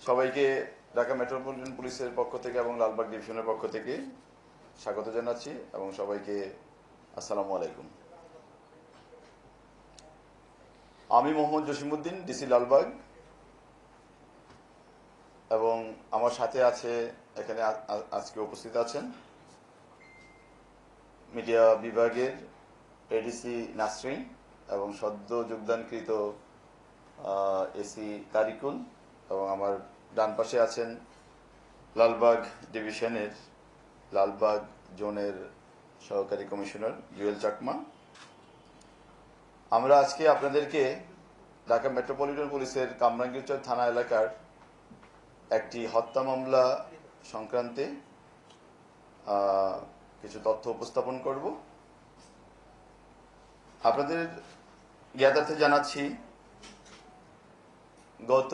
সবাইকে ঢাকা মেট্রোপলিটন পুলিশের পক্ষ থেকে এবং লালবাগ ডিভিশনের পক্ষ থেকে স্বাগত জানাচ্ছি এবং সবাইকে আসসালামু আলাইকুম। আমি মোহাম্মদ জসিমউদ্দিন, ডিসি লালবাগ, এবং আমার সাথে আছে এখানে আজকে উপস্থিত আছেন মিডিয়া বিভাগের এডিসি নাসরিন এবং সদ্য যোগদানকৃত এসি তারিকুল, এবং আমার ডান পাশে আছেন লালবাগ ডিভিশনের লালবাগ জোনের সহকারী কমিশনার জুয়েল চাকমা। আমরা আজকে আপনাদেরকে ঢাকা মেট্রোপলিটন পুলিশের কামরাঙ্গীরচর থানা এলাকার একটি হত্যা মামলা সংক্রান্তে কিছু তথ্য উপস্থাপন করব। আপনাদের জ্ঞাতার্থে জানাচ্ছি, গত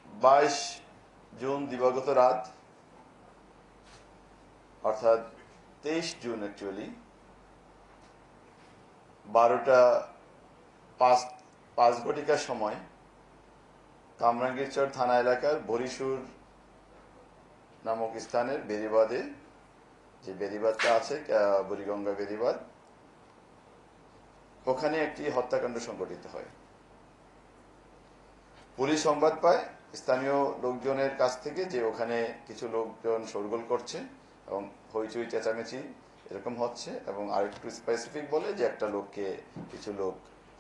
22 জুন দিবাগত রাত, অর্থাৎ 23 জুন অ্যাকচুয়ালি 12:05 সময় কামরাঙ্গীরচর থানা এলাকার বরিশুর নামক স্থানের বেরিবাদে, যে বেরিবাদটা আছে বুড়িগঙ্গা বেরিবাদ, ওখানে একটি হত্যাকাণ্ড সংঘটিত হয়। পুলিশ সংবাদ পায় স্থানীয় লোকজনের কাছ থেকে যে ওখানে কিছু লোকজন শোরগোল করছে এবং হইচই চেঁচামেচি এরকম হচ্ছে, এবং আরেকটু স্পেসিফিক বলে যে একটা লোককে কিছু লোক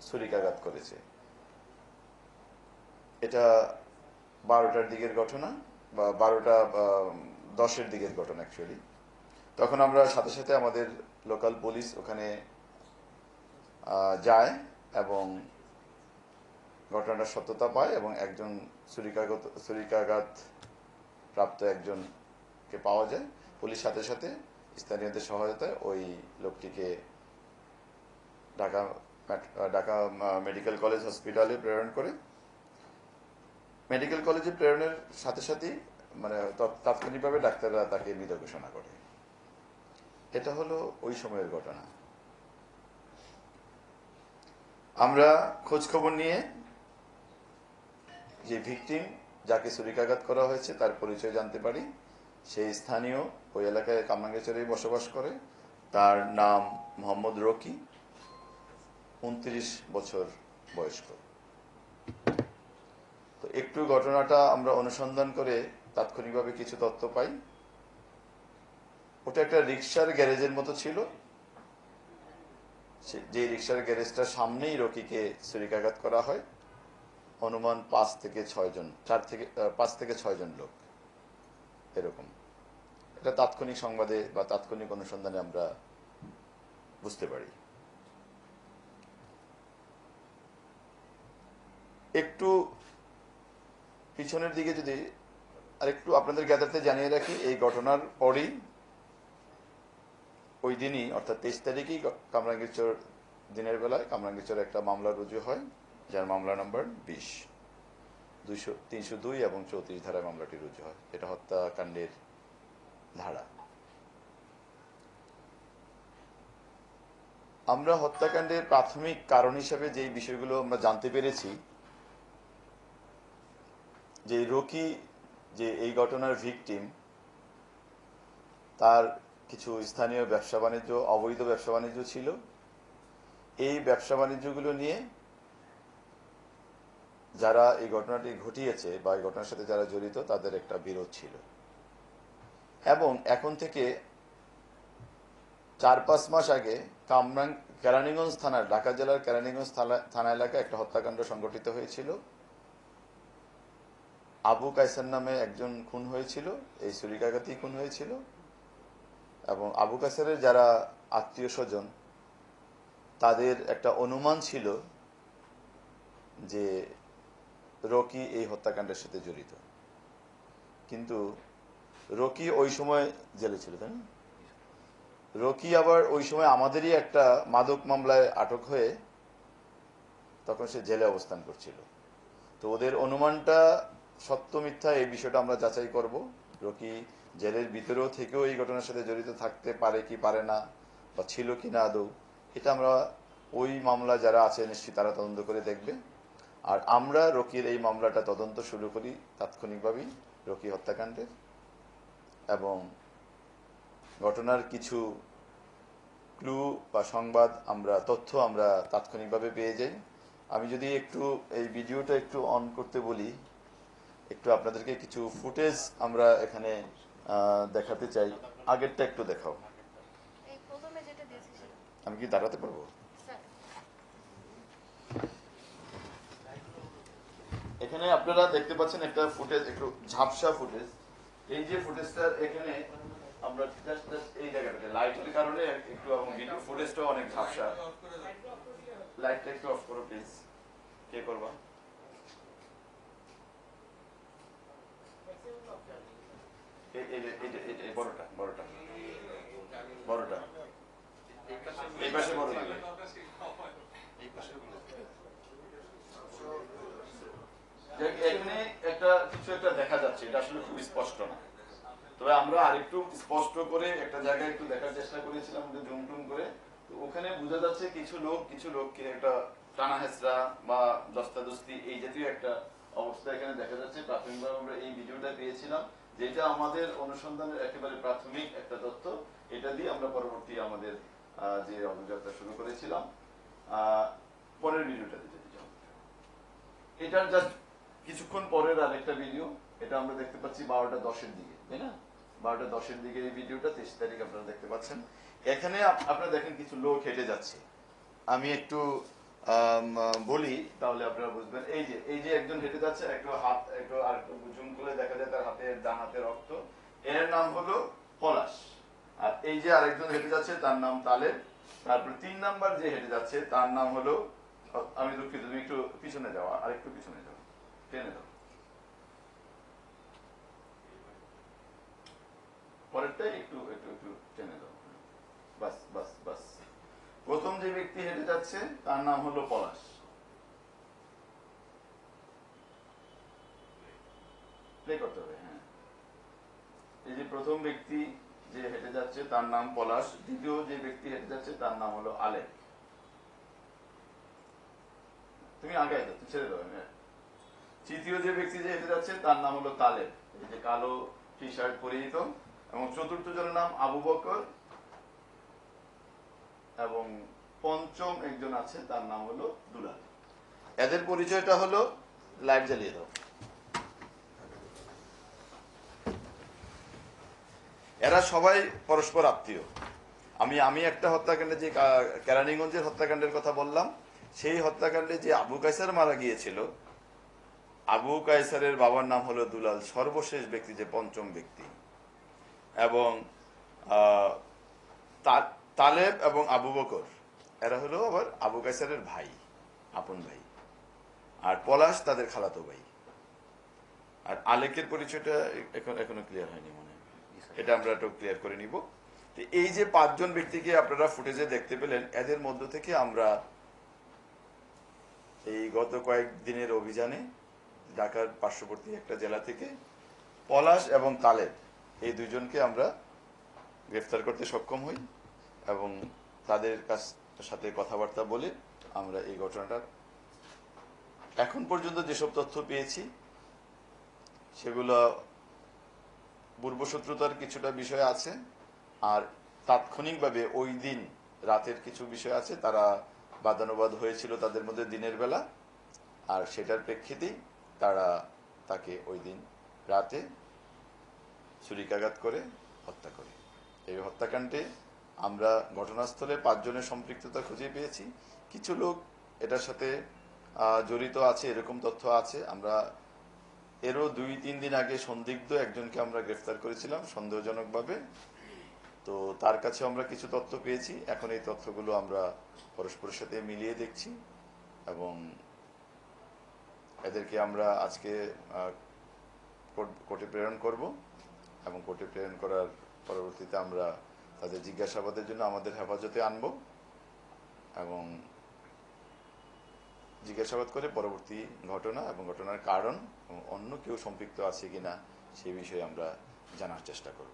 ছুরিকাঘাত করেছে। এটা 12টার দিকের ঘটনা, বা 12:10 দিকের ঘটনা অ্যাকচুয়ালি। তখন আমরা সাথে সাথে আমাদের লোকাল পুলিশ ওখানে যায় এবং ঘটনাটার সত্যতা পায় এবং একজন ছুরিকাঘাত প্রাপ্ত একজনকে পাওয়া যায়। পুলিশ সাথে সাথে স্থানীয়দের সহায়তায় ওই লোকটিকে ঢাকা মেডিকেল কলেজ হসপিটালে প্রেরণ করে। মেডিকেল কলেজে প্রেরণের সাথে সাথেই তাৎক্ষণিকভাবে ডাক্তাররা তাকে মৃত ঘোষণা করে। এটা হলো ওই সময়ের ঘটনা। আমরা খোঁজ খবর নিয়ে যে ভিকটিম, যাকে ছুরিকাঘাত করা হয়েছে, তার পরিচয় জানতে পারি। সেই স্থানীয়, ওই এলাকায় কামরাঙ্গীরচরেই বসবাস করে। তার নাম মোহাম্মদ রকি, 29 বছর বয়স্ক। তো একটু ঘটনাটা আমরা অনুসন্ধান করে তাৎক্ষণিকভাবে কিছু তথ্য পাই। ওটা একটা রিক্সার গ্যারেজের মতো ছিল। যে রিক্সার গ্যারেজটার সামনেই রকিকে ছুরিকাঘাত করা হয়। অনুমান 5 থেকে 6 জন, 5 থেকে 6 জন লোক এরকম। এটা তাৎক্ষণিক সংবাদে বা তাৎক্ষণিক অনুসন্ধানে আমরা বুঝতে পারি। একটু পিছনের দিকে যদি আরেকটু আপনাদের জ্ঞাতার্থে জানিয়ে রাখি, এই ঘটনার পরই ওই দিনই অর্থাৎ 23 তারিখেই কামরাঙ্গীরচর দিনের বেলায় কামরাঙ্গীরচরে একটা মামলা রুজু হয়, যার মামলা নম্বর 20, 302 এবং 34 ধারায় মামলাটি রুজু হয়। এটা হত্যাকাণ্ডের ধারা। আমরা হত্যাকাণ্ডের প্রাথমিক কারণ হিসেবে যেই বিষয়গুলো আমরা জানতে পেরেছি, যে রকি, যে এই ঘটনার ভিকটিম, তার কিছু স্থানীয় ব্যবসা বাণিজ্য, অবৈধ ব্যবসা বাণিজ্য ছিল। এই ব্যবসা বাণিজ্যগুলো নিয়ে যারা এই ঘটনাটি ঘটিয়েছে বা এই ঘটনার সাথে যারা জড়িত, তাদের একটা বিরোধ ছিল। এবং এখন থেকে 4-5 মাস আগে কেরানীগঞ্জ থানার, ঢাকা জেলার কেরানীগঞ্জ থানা এলাকায় একটা হত্যাকাণ্ড সংঘটিত হয়েছিল। আবু কায়সার নামে একজন খুন হয়েছিল, এই ছুরিকাঘাতেই খুন হয়েছিল। এবং আবু কায়সারের যারা আত্মীয় স্বজন, তাদের একটা অনুমান ছিল যে রকি এই হত্যাকাণ্ডের সাথে জড়িত। কিন্তু রকি ওই সময় জেলে ছিল, তাই না? রকি আবার ওই সময় আমাদেরই একটা মাদক মামলায় আটক হয়ে তখন সে জেলে অবস্থান করছিল। তো ওদের অনুমানটা সত্য মিথ্যা এই বিষয়টা আমরা যাচাই করব। রকি জেলের ভিতরেও থেকেও এই ঘটনার সাথে জড়িত থাকতে পারে কি পারে না, বা ছিল কি না আদৌ, এটা আমরা ওই মামলা যারা আছে নিশ্চয়ই তারা তদন্ত করে দেখবে। আর আমরা রকির এই মামলাটা তদন্ত শুরু করি তাৎক্ষণিকভাবেই রকি হত্যাকাণ্ডের, এবং ঘটনার কিছু ক্লু বা সংবাদ তথ্য আমরা তাৎক্ষণিকভাবে পেয়ে যাই। আমি যদি একটু এই ভিডিওটা একটু অন করতে বলি, একটু আপনাদেরকে কিছু ফুটেজ আমরা এখানে দেখাতে চাই। আগেরটা একটু দেখাও। আমি কি দাঁড়াতে পারবো? এখানে আপনারা দেখতে পাচ্ছেন একটা ফুটেজ, একটু ঝাপসা ফুটেজ। এই যে ফুটেজটার এখানে আমরা এই জায়গাটাতে লাইটের কারণে একটু, এবং ভিডিও ফুটেজটা অনেক ঝাপসা। লাইটটা একটু অফ করো প্লিজ। কে করবা? বড়টা বড়টা বড়টা এই পাশে বড় দিবে। এখানে একটা কিছু একটা দেখা যাচ্ছে, এটা আসলে খুব স্পষ্ট না, তবে আমরা আরেকটু স্পষ্ট করে একটা জায়গায় একটু দেখার চেষ্টা করেছিলাম জুম টুম করে। তো ওখানে বোঝা যাচ্ছে কিছু লোককে একটা টানা হেঁচড়া বা দস্তাদস্তি এই জাতীয় একটা অবস্থা এখানে দেখা যাচ্ছে। প্রাথমিকভাবে আমরা এই ভিডিওটা পেয়েছিলাম, যেটা আমাদের অনুসন্ধানের একেবারে প্রাথমিক একটা তথ্য। এটা দিয়ে আমরা পরবর্তী আমাদের যে অভিযাত্রা শুরু করেছিলাম। পরের ভিডিওটা দিতে চাই, এটার জাস্ট কিছুক্ষণ পরের আরেকটা ভিডিও। এটা আমরা দেখতে পাচ্ছি 12:10 দিকে, তাই না? 12:10 দিকে এই ভিডিওটা, 23 তারিখ আপনারা দেখতে পাচ্ছেন। এখানে আপনারা দেখেন কিছু লোক হেঁটে যাচ্ছে। আমি একটু বলি তাহলে আপনারা বুঝবেন। এই যে একজন হেঁটে যাচ্ছে, একটু জুম করে দেখা যায় তার ডান হাতে রক্ত। এর নাম হলো পলাশ। আর এই যে আরেকজন হেঁটে যাচ্ছে তার নাম তালেব। তারপর 3 নাম্বার যে হেঁটে যাচ্ছে তার নাম হলো, আমি দুঃখিত, তুমি একটু পিছনে যাও, আরেকটু পিছনে যাও, টেনে দাও পরেরটাই, একটু একটু একটু টেনে দাও, বাস বাস বাস। প্রথম যে ব্যক্তি হেঁটে যাচ্ছে তার নাম হলো পলাশ। প্লে করতে হবে, হ্যাঁ। এই যে প্রথম ব্যক্তি যে হেঁটে যাচ্ছে তার নাম পলাশ। দ্বিতীয় যে ব্যক্তি হেঁটে যাচ্ছে তার নাম হলো আলেক। তুমি আগে ছেড়ে দাও। তৃতীয় যে ব্যক্তি যে হেঁটে যাচ্ছে তার নাম হলো তালেব, এই যে কালো টি শার্ট পরিহিত। এবং চতুর্থ জনের নাম আবু বকর, এবং পঞ্চম একজন আছে তার নাম হলো দুলাল। এদের পরিচয়টা হলো, লাইট জ্বালিয়ে দাও। এরা সবাই পরস্পর আত্মীয়। আমি একটা হত্যাকাণ্ডে, যে কেরানীগঞ্জের হত্যাকাণ্ডের কথা বললাম, সেই হত্যাকাণ্ডে যে আবু কায়সার মারা গিয়েছিল, আবু কায়সারের বাবার নাম হলো দুলাল, সর্বশেষ ব্যক্তি, যে পঞ্চম ব্যক্তি। এবং তালেব এবং আবু বকর এরা হলো আবার আবু কায়সারের ভাই, আপন ভাই। আর পলাশ তাদের খালাতো ভাই। আর আলেকের পরিচয়টা এখনো ক্লিয়ার হয়নি মনে হয়, এটা আমরা একটু ক্লিয়ার করে নিব। এই যে 5 জন ব্যক্তিকে আপনারা ফুটেজে দেখতে পেলেন, এদের মধ্য থেকে আমরা এই গত কয়েকদিনের অভিযানে ঢাকার পার্শ্ববর্তী একটা জেলা থেকে পলাশ এবং তালেব, এই দুইজনকে আমরা গ্রেফতার করতে সক্ষম হই, এবং তাদের সাথে কথাবার্তা বলে আমরা এই ঘটনাটার এখন পর্যন্ত যেসব তথ্য পেয়েছি সেগুলো পূর্বশত্রুতার কিছুটা বিষয় আছে, আর তাৎক্ষণিকভাবে ওই দিন রাতের কিছু বিষয় আছে। তারা বাদানুবাদ হয়েছিল তাদের মধ্যে দিনের বেলা, আর সেটার প্রেক্ষিতেই তারা তাকে ওই দিন রাতে ছুরিকাঘাত করে হত্যা করে। এই হত্যাকাণ্ডে আমরা ঘটনাস্থলে 5 জনের সম্পৃক্ততা খুঁজে পেয়েছি। কিছু লোক এটার সাথে জড়িত আছে এরকম তথ্য আছে। আমরা এরও 2-3 দিন আগে সন্দিগ্ধ একজনকে আমরা গ্রেফতার করেছিলাম সন্দেহজনকভাবে। তো তার কাছে আমরা কিছু তথ্য পেয়েছি। এখন এই তথ্যগুলো আমরা পরস্পরের সাথে মিলিয়ে দেখছি, এবং এদেরকে আমরা আজকে কোর্টে প্রেরণ করব, এবং কোর্টে প্রেরণ করার পরবর্তীতে আমরা তাদের জিজ্ঞাসাবাদের জন্য আমাদের হেফাজতে আনব, এবং জিজ্ঞাসাবাদ করে পরবর্তী ঘটনা এবং ঘটনার কারণ এবং অন্য কেউ সম্পৃক্ত আছে কিনা সেই বিষয়ে আমরা জানার চেষ্টা করব।